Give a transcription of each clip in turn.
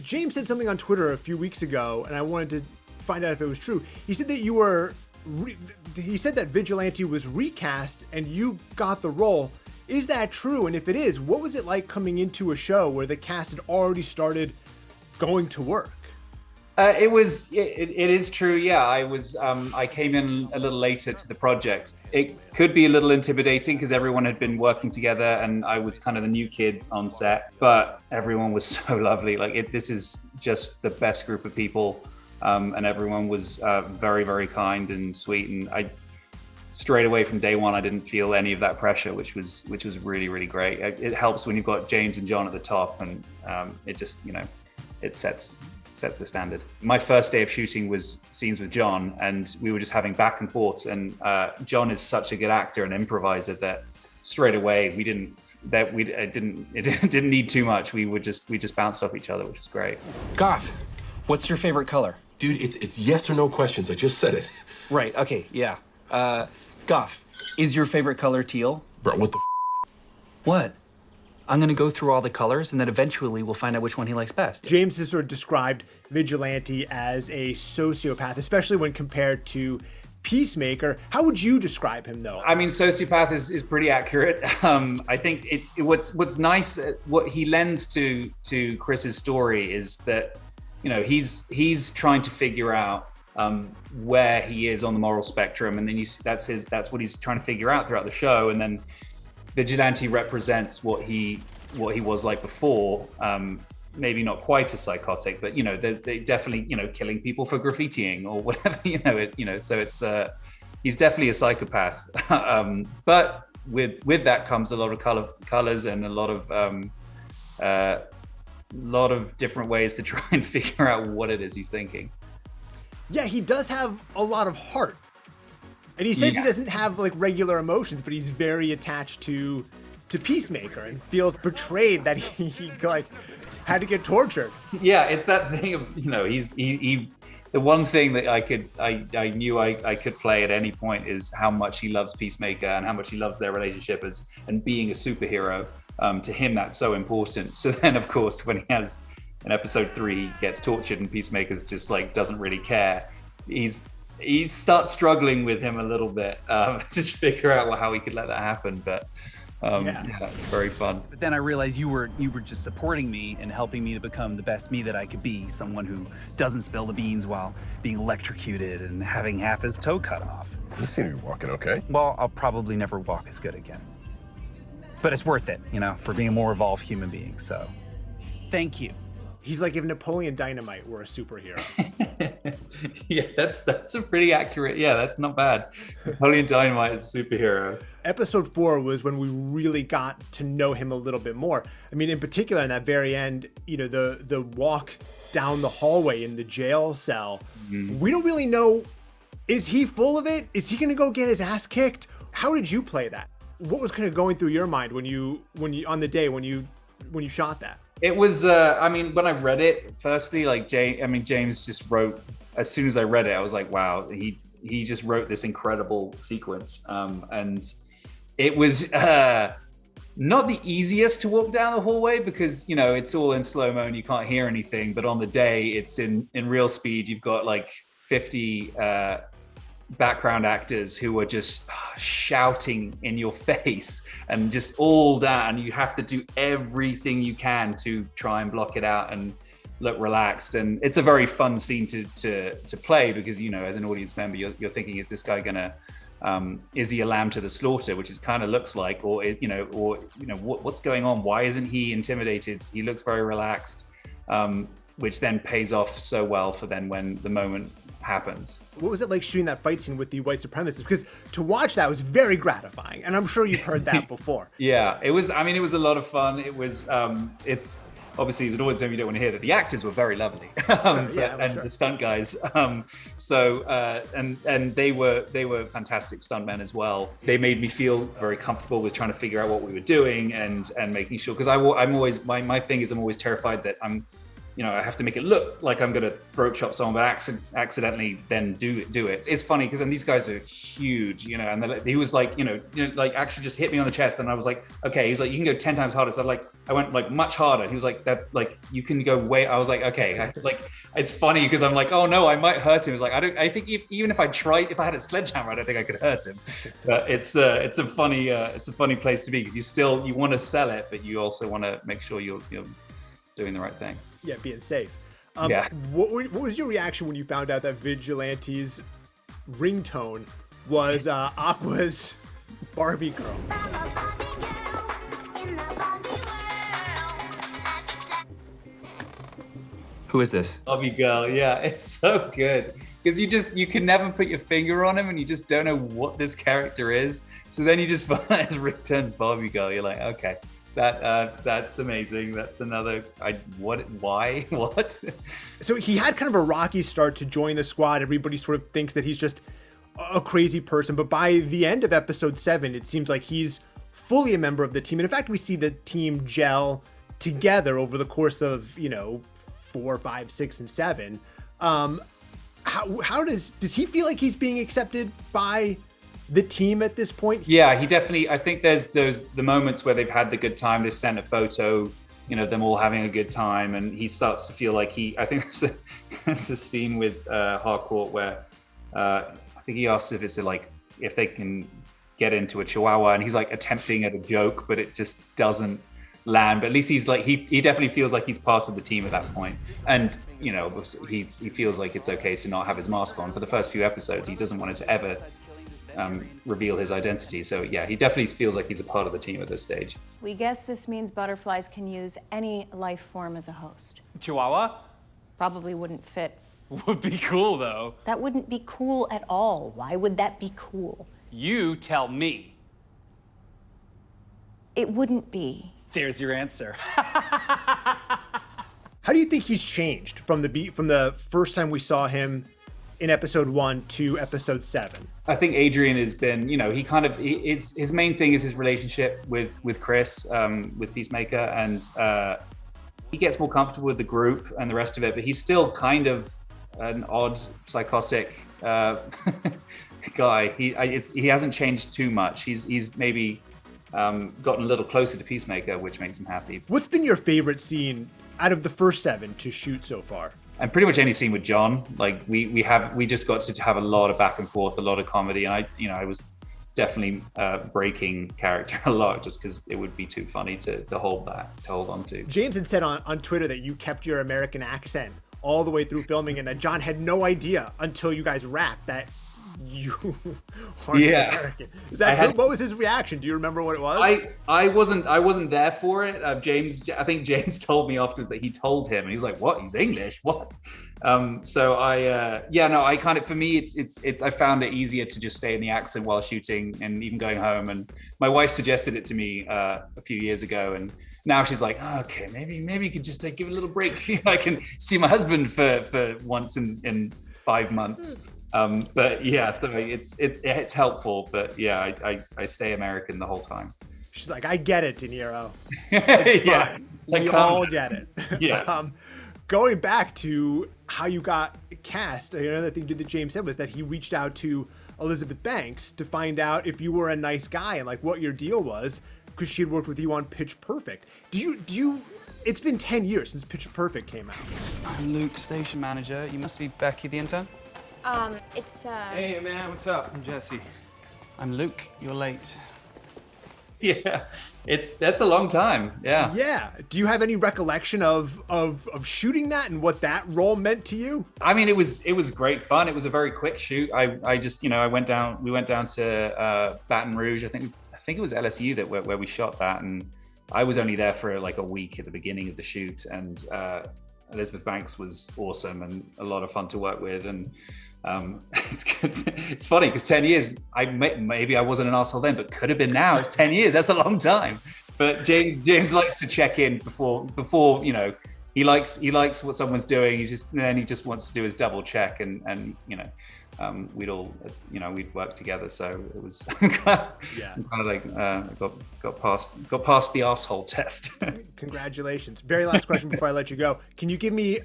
James said something on Twitter a few weeks ago, and I wanted to find out if it was true. He said that you were, he said that Vigilante was recast and you got the role. Is that true? And if it is, what was it like coming into a show where the cast had already started going to work? It is true. Yeah, I came in a little later to the project. It could be a little intimidating because everyone had been working together and I was kind of the new kid on set, but everyone was so lovely. This is just the best group of people. And everyone was very, very kind and sweet. And I straight away from day one, I didn't feel any of that pressure, which was really, really great. It helps when you've got James and John at the top, and it just, it sets the standard. My first day of shooting was scenes with John, and we were just having back and forths. And John is such a good actor and improviser that straight away it didn't need too much. We just bounced off each other, which was great. Goff, what's your favorite color? Dude, it's yes or no questions. I just said it. Right. Okay. Yeah. Goff, is your favorite color teal? Bro, what the What? I'm gonna go through all the colors, and then eventually we'll find out which one he likes best. James has sort of described Vigilante as a sociopath, especially when compared to Peacemaker. How would you describe him, though? I mean, sociopath is pretty accurate. I think what's nice, what he lends to Chris's story is that, he's trying to figure out where he is on the moral spectrum, and then that's what he's trying to figure out throughout the show. And then Vigilante represents what he was like before. Maybe not quite as psychotic, but they definitely killing people for graffitiing or whatever. So it's he's definitely a psychopath. But with that comes a lot of colors and a lot of different ways to try and figure out what it is he's thinking. Yeah, he does have a lot of heart. And he says he doesn't have regular emotions, but he's very attached to Peacemaker and feels betrayed that he had to get tortured. Yeah, it's that thing of, he the one thing that I knew I could play at any point is how much he loves Peacemaker and how much he loves their relationship and being a superhero. To him, that's so important. So then, of course, when he has in episode 3, he gets tortured and Peacemaker's just doesn't really care. He starts struggling with him a little bit to figure out how he could let that happen. But it's very fun. But then I realized you were just supporting me and helping me to become the best me that I could be, someone who doesn't spill the beans while being electrocuted and having half his toe cut off. You seem to be walking okay. Well, I'll probably never walk as good again. But it's worth it, for being a more evolved human being. So, thank you. He's like if Napoleon Dynamite were a superhero. Yeah, that's a pretty accurate. Yeah, that's not bad. Napoleon Dynamite is a superhero. Episode 4 was when we really got to know him a little bit more. I mean, in particular, in that very end, the walk down the hallway in the jail cell. Mm-hmm. We don't really know. Is he full of it? Is he going to go get his ass kicked? How did you play that? What was kind of going through your mind when you on the day when you shot that? It was, when I read it, firstly, James just wrote, as soon as I read it, I was like, wow, he just wrote this incredible sequence. And it was not the easiest to walk down the hallway because, it's all in slow-mo and you can't hear anything. But on the day, it's in real speed. You've got 50 background actors who are just shouting in your face and just all that, and you have to do everything you can to try and block it out and look relaxed. And it's a very fun scene to play because as an audience member you're thinking, is this guy gonna is he a lamb to the slaughter, which is kind of looks like, or what's going on, why isn't he intimidated? He looks very relaxed, which then pays off so well for then when the moment happens. What was it like shooting that fight scene with the white supremacists? Because to watch that was very gratifying, and I'm sure you've heard that before. Yeah, it was. I mean, it was a lot of fun. It was. It's obviously, as an audience member, you don't want to hear that the actors were very lovely, the stunt guys. And they were fantastic stuntmen as well. They made me feel very comfortable with trying to figure out what we were doing and making sure, because I'm always my thing is I'm always terrified that I'm I have to make it look like I'm gonna throat chop someone, but accidentally then do it. It's funny because these guys are huge, and he was like, like actually just hit me on the chest, and I was like, okay. He was like, you can go 10 times harder. So I went like much harder. He was like, that's like you can go way. I was like, okay. It's funny because I'm like, oh no, I might hurt him. It's like I think even if I had a sledgehammer, I don't think I could hurt him. But it's a funny place to be because you want to sell it, but you also want to make sure you're doing the right thing. Yeah, being safe. Yeah. What was your reaction when you found out that Vigilante's ringtone was Aqua's Barbie girl? Who is this? Barbie girl, yeah, it's so good because you can never put your finger on him and you just don't know what this character is. So then you just find his ringtone's Barbie girl. You're like, okay. That's amazing. That's another. Why? What? So he had kind of a rocky start to join the squad. Everybody sort of thinks that he's just a crazy person, but by the end of episode 7, it seems like he's fully a member of the team. And in fact, we see the team gel together over the course of 4, 5, 6, and 7. How does he feel like he's being accepted by the team at this point? Yeah, he definitely. I think there's the moments where they've had the good time. They've sent a photo, them all having a good time, and he starts to feel like I think there's a scene with Harcourt where I think he asks if they can get into a Chihuahua, and he's like attempting at a joke, but it just doesn't land. But at least he's like he definitely feels like he's part of the team at that point, and he feels like it's okay to not have his mask on for the first few episodes. He doesn't want it to ever reveal his identity. So yeah, he definitely feels like he's a part of the team at this stage. We guess this means butterflies can use any life form as a host. Chihuahua? Probably wouldn't fit. Would be cool, though. That wouldn't be cool at all. Why would that be cool? You tell me. It wouldn't be. There's your answer. How do you think he's changed from the first time we saw him in episode 1 to episode 7? I think Adrian has been, his main thing is his relationship with Chris, with Peacemaker, and he gets more comfortable with the group and the rest of it, but he's still kind of an odd, psychotic guy. He hasn't changed too much. He's maybe gotten a little closer to Peacemaker, which makes him happy. What's been your favorite scene out of the first 7 to shoot so far? And pretty much any scene with John. Like we just got to have a lot of back and forth, a lot of comedy, and I was definitely breaking character a lot just because it would be too funny to hold on to. James had said on Twitter that you kept your American accent all the way through filming, and that John had no idea until you guys wrapped that you aren't American. Is that true? What was his reaction? Do you remember what it was? I wasn't there for it. I think James told me afterwards that he told him, and he was like, "What? He's English? What?" So I kind of, for me, it's I found it easier to just stay in the accent while shooting and even going home. And my wife suggested it to me a few years ago, and now she's like, oh, okay, maybe you could just give it a little break. I can see my husband for once in 5 months. But yeah, so it's helpful. But yeah, I stay American the whole time. She's like, I get it, De Niro. It's yeah, we all get it. Yeah. Going back to how you got cast, another thing that James said was that he reached out to Elizabeth Banks to find out if you were a nice guy and like what your deal was, because she had worked with you on Pitch Perfect. Do you? It's been 10 years since Pitch Perfect came out. I'm Luke, station manager. You must be Becky, the intern. Hey man, what's up? I'm Jesse. I'm Luke. You're late. Yeah, that's a long time. Yeah. Yeah. Do you have any recollection of shooting that and what that role meant to you? I mean, it was great fun. It was a very quick shoot. I just we went down to Baton Rouge. I think it was LSU where we shot that, and I was only there for like a week at the beginning of the shoot, and Elizabeth Banks was awesome and a lot of fun to work with, and it's good. It's funny because 10 years, maybe I wasn't an asshole then, but could have been now. 10 years, that's a long time. But James likes to check in before he likes what someone's doing. He just wants to do his double check, and you know, we'd all, you know, we'd work together. So it was Yeah. I'm kind of like got past the asshole test. Congratulations. Very last question before I let you go. Can you give me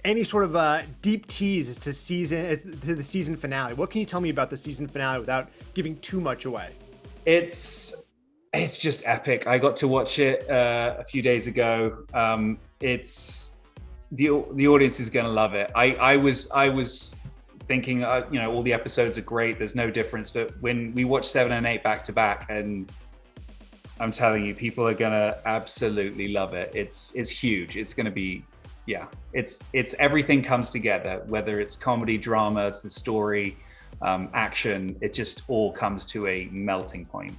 any sort of deep tease as to the season finale? What can you tell me about the season finale without giving too much away? It's just epic. I got to watch it a few days ago. It's the audience is going to love it. I was thinking, you know, all the episodes are great. There's no difference. But when we watch 7 and 8 back to back, and I'm telling you, people are going to absolutely love it. It's huge. It's going to be, yeah. It's everything comes together. Whether it's comedy, drama, it's the story, action. It just all comes to a melting point.